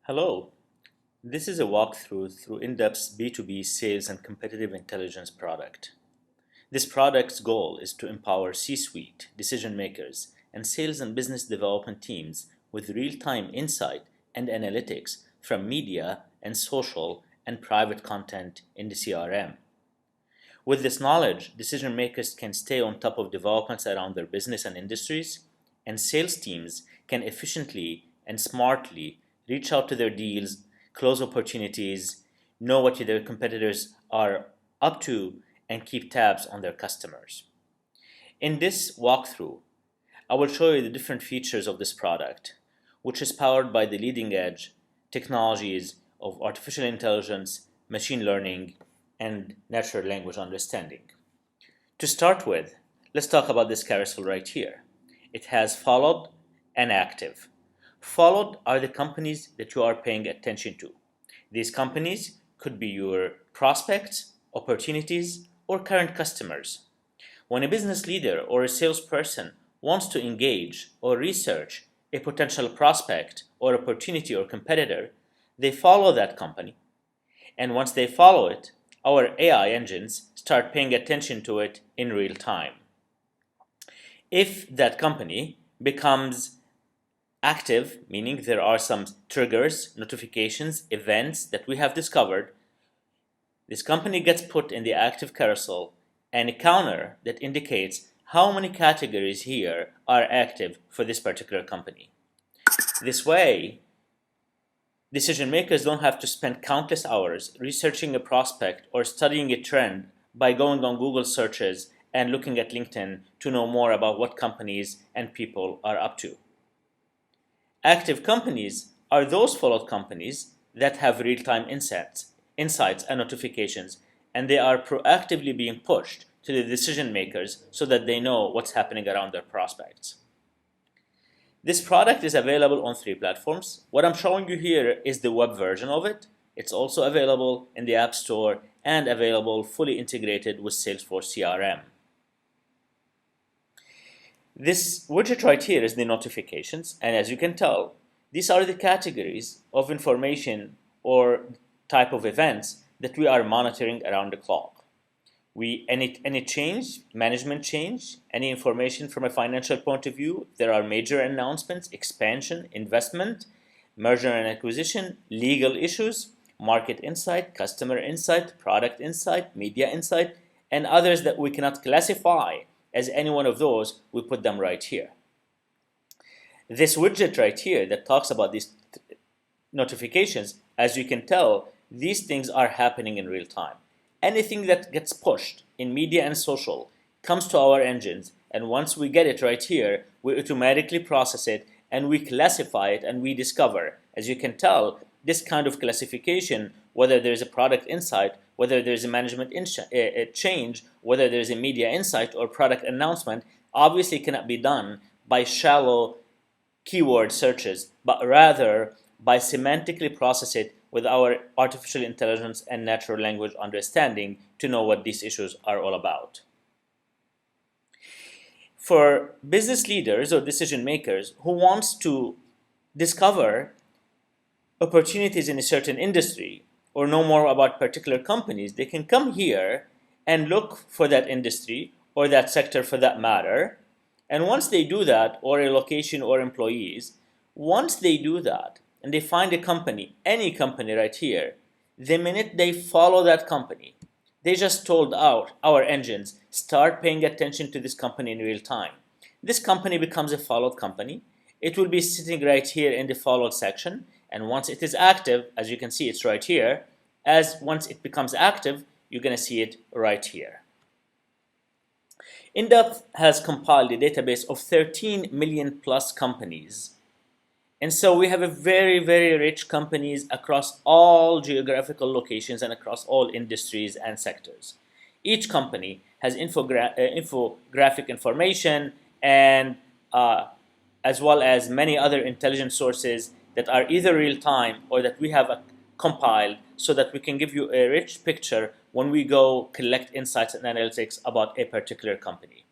Hello, this is a walkthrough through in-depth B2B sales and competitive intelligence product. This product's goal is to empower C-suite, decision makers, and sales and business development teams with real-time insight and analytics from media and social and private content in the CRM. With this knowledge, decision makers can stay on top of developments around their business and industries, and sales teams can efficiently and smartly reach out to their deals, close opportunities, know what their competitors are up to, and keep tabs on their customers. In this walkthrough, I will show you the different features of this product, which is powered by the leading edge technologies of artificial intelligence, machine learning, and natural language understanding. To start with, let's talk about this carousel right here. It has followed and active. Followed are the companies that you are paying attention to. These companies could be your prospects, opportunities, or current customers. When a business leader or a salesperson wants to engage or research a potential prospect or opportunity or competitor, they follow that company. And once they follow it, our AI engines start paying attention to it in real time. If that company becomes active, meaning there are some triggers, notifications, events that we have discovered, this company gets put in the active carousel and a counter that indicates how many categories here are active for this particular company. This way, decision makers don't have to spend countless hours researching a prospect or studying a trend by going on Google searches and looking at LinkedIn to know more about what companies and people are up to. Active companies are those followed companies that have real-time insights and notifications, and they are proactively being pushed to the decision makers so that they know what's happening around their prospects. This product is available on 3 platforms. What I'm showing you here is the web version of it. It's also available in the App Store and available fully integrated with Salesforce CRM. This widget right here is the notifications, and as you can tell, these are the categories of information or type of events that we are monitoring around the clock. Any change, management change, any information from a financial point of view, there are major announcements, expansion, investment, merger and acquisition, legal issues, market insight, customer insight, product insight, media insight, and others that we cannot classify as any one of those, we put them right here. This widget right here that talks about these notifications, as you can tell, these things are happening in real time. Anything that gets pushed in media and social comes to our engines, and once we get it right here, we automatically process it and we classify it and we discover. As you can tell, this kind of classification, whether there's a product insight, whether there's a management change, whether there's a media insight or product announcement, obviously cannot be done by shallow keyword searches, but rather by semantically process it with our artificial intelligence and natural language understanding to know what these issues are all about. For business leaders or decision makers who wants to discover opportunities in a certain industry or know more about particular companies, they can come here and look for that industry or that sector for that matter. And once they do that, or a location or employees, once they do that and they find a company, any company right here, the minute they follow that company, they just told our engines, start paying attention to this company in real time. This company becomes a followed company. It will be sitting right here in the followed section. And once it is active, as you can see, it's right here. Once it becomes active, you're going to see it right here. In-depth has compiled a database of 13 million plus companies. And so we have a very, very rich companies across all geographical locations and across all industries and sectors. Each company has infographic information and as well as many other intelligence sources that are either real-time or that we have compiled so that we can give you a rich picture when we go collect insights and analytics about a particular company.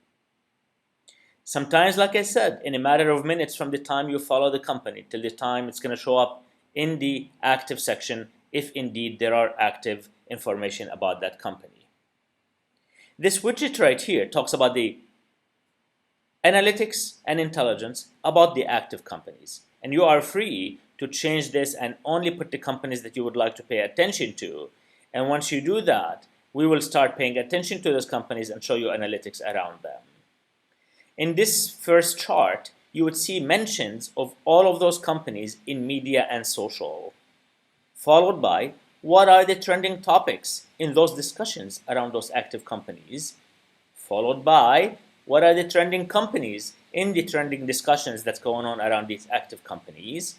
Sometimes, like I said, in a matter of minutes from the time you follow the company till the time it's going to show up in the active section if indeed there are active information about that company. This widget right here talks about the analytics and intelligence about the active companies. And you are free to change this and only put the companies that you would like to pay attention to. And once you do that, we will start paying attention to those companies and show you analytics around them. In this first chart, you would see mentions of all of those companies in media and social, followed by what are the trending topics in those discussions around those active companies, followed by what are the trending companies in the trending discussions that's going on around these active companies.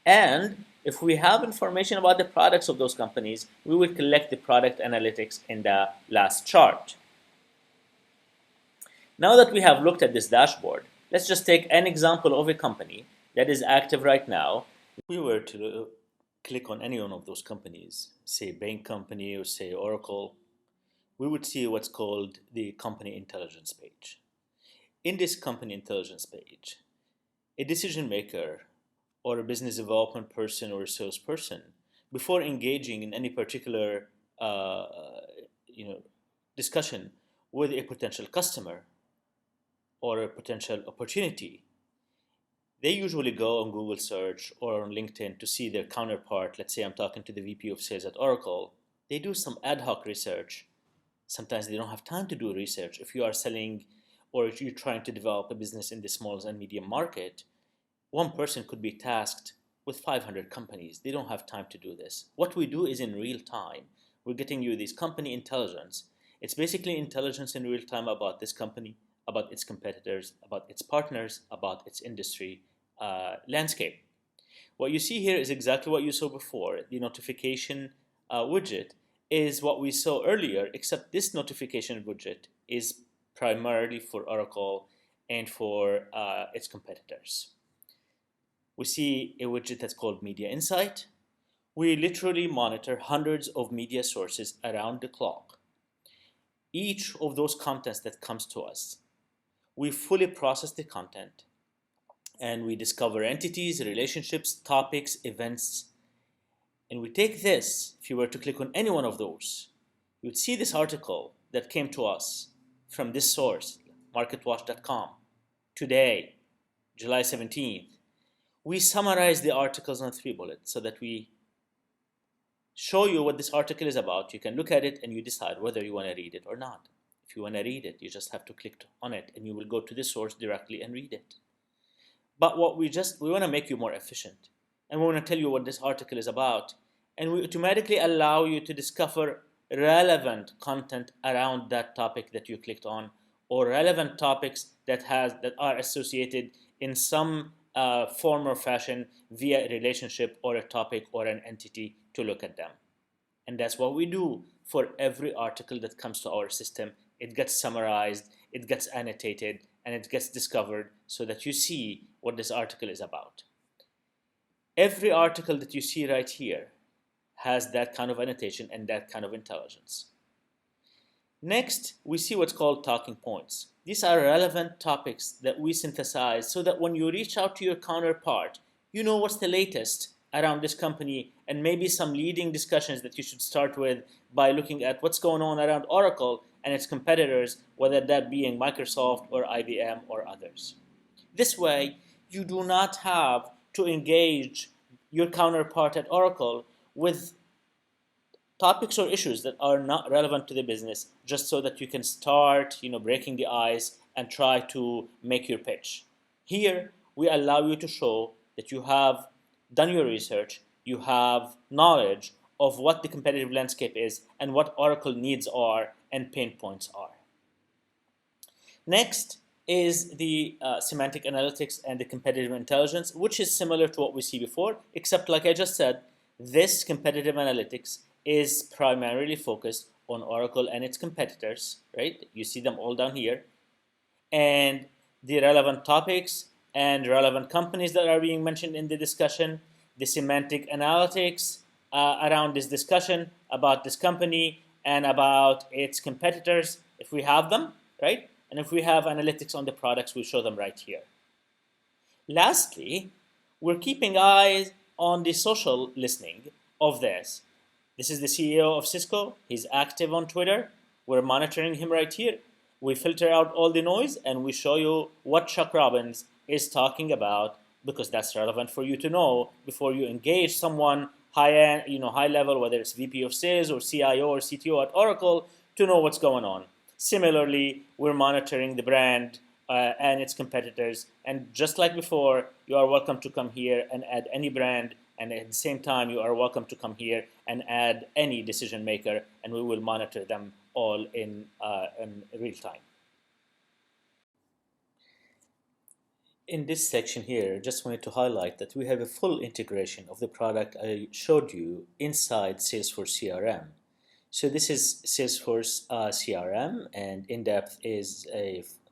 And if we have information about the products of those companies, we will collect the product analytics in the last chart. Now that we have looked at this dashboard, let's just take an example of a company that is active right now. If we were to click on any one of those companies, say bank company or say Oracle, we would see what's called the company intelligence page. In this company intelligence page, a decision maker or a business development person or a salesperson, before engaging in any particular discussion with a potential customer or a potential opportunity, they usually go on Google search or on LinkedIn to see their counterpart. Let's say I'm talking to the VP of sales at Oracle. They do some ad hoc research. Sometimes they don't have time to do research. If you are selling or if you're trying to develop a business in the small and medium market, one person could be tasked with 500 companies. They don't have time to do this. What we do is in real time. We're getting you this company intelligence. It's basically intelligence in real time about this company, about its competitors, about its partners, about its industry landscape. What you see here is exactly what you saw before. The notification widget is what we saw earlier, except this notification widget is primarily for Oracle and for its competitors. We see a widget that's called Media Insight. We literally monitor hundreds of media sources around the clock. Each of those contents that comes to us, we fully process the content and we discover entities, relationships, topics, events. And we take this, if you were to click on any one of those, you would see this article that came to us from this source, marketwatch.com, today, July 17th. We summarize the articles on 3 bullets so that we show you what this article is about. You can look at it and you decide whether you want to read it or not. If you want to read it, you just have to click on it and you will go to the source directly and read it. But what we want to make you more efficient, and we want to tell you what this article is about, and we automatically allow you to discover relevant content around that topic that you clicked on, or relevant topics that are associated in some form or fashion via a relationship or a topic or an entity to look at them. And that's what we do for every article that comes to our system. It gets summarized, it gets annotated, and it gets discovered so that you see what this article is about. Every article that you see right here has that kind of annotation and that kind of intelligence. Next, we see what's called talking points. These are relevant topics that we synthesize so that when you reach out to your counterpart, you know what's the latest around this company and maybe some leading discussions that you should start with by looking at what's going on around Oracle and its competitors, whether that being Microsoft or IBM or others. This way, you do not have to engage your counterpart at Oracle with topics or issues that are not relevant to the business, just so that you can start, breaking the ice and try to make your pitch. Here, we allow you to show that you have done your research, you have knowledge of what the competitive landscape is and what Oracle needs are and pain points are. Next is the semantic analytics and the competitive intelligence, which is similar to what we see before, except like I just said, this competitive analytics is primarily focused on Oracle and its competitors, right? You see them all down here. And the relevant topics and relevant companies that are being mentioned in the discussion, the semantic analytics around this discussion about this company and about its competitors, if we have them, right? And if we have analytics on the products, we show them right here. Lastly, we're keeping eyes on the social listening of this. This is the CEO of Cisco. He's active on Twitter. We're monitoring him right here. We filter out all the noise and we show you what Chuck Robbins is talking about, because that's relevant for you to know before you engage someone high end, high level, whether it's VP of sales or CIO or CTO at Oracle, to know what's going on. Similarly, we're monitoring the brand and its competitors. And just like before, you are welcome to come here and add any brand. And at the same time, you are welcome to come here and add any decision maker, and we will monitor them all in real time. In this section here, just wanted to highlight that we have a full integration of the product I showed you inside Salesforce CRM. So this is Salesforce CRM, and in-depth is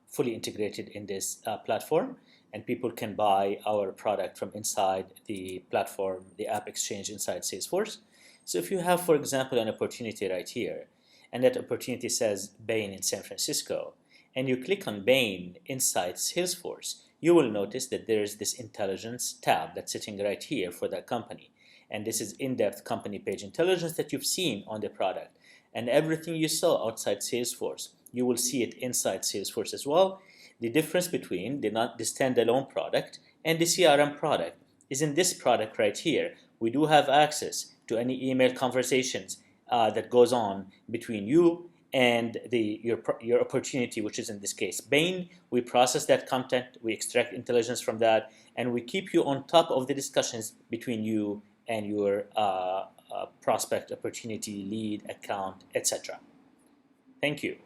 fully integrated in this platform, and people can buy our product from inside the platform, the app exchange inside Salesforce. So if you have, for example, an opportunity right here, and that opportunity says Bain in San Francisco, and you click on Bain inside Salesforce, you will notice that there's this intelligence tab that's sitting right here for that company. And this is in-depth company page intelligence that you've seen on the product. And everything you saw outside Salesforce, you will see it inside Salesforce as well. The difference between the standalone product and the CRM product is in this product right here. We do have access to any email conversations that goes on between you and your opportunity, which is in this case Bain. We process that content, we extract intelligence from that, and we keep you on top of the discussions between you and your prospect, opportunity, lead, account, etc. Thank you.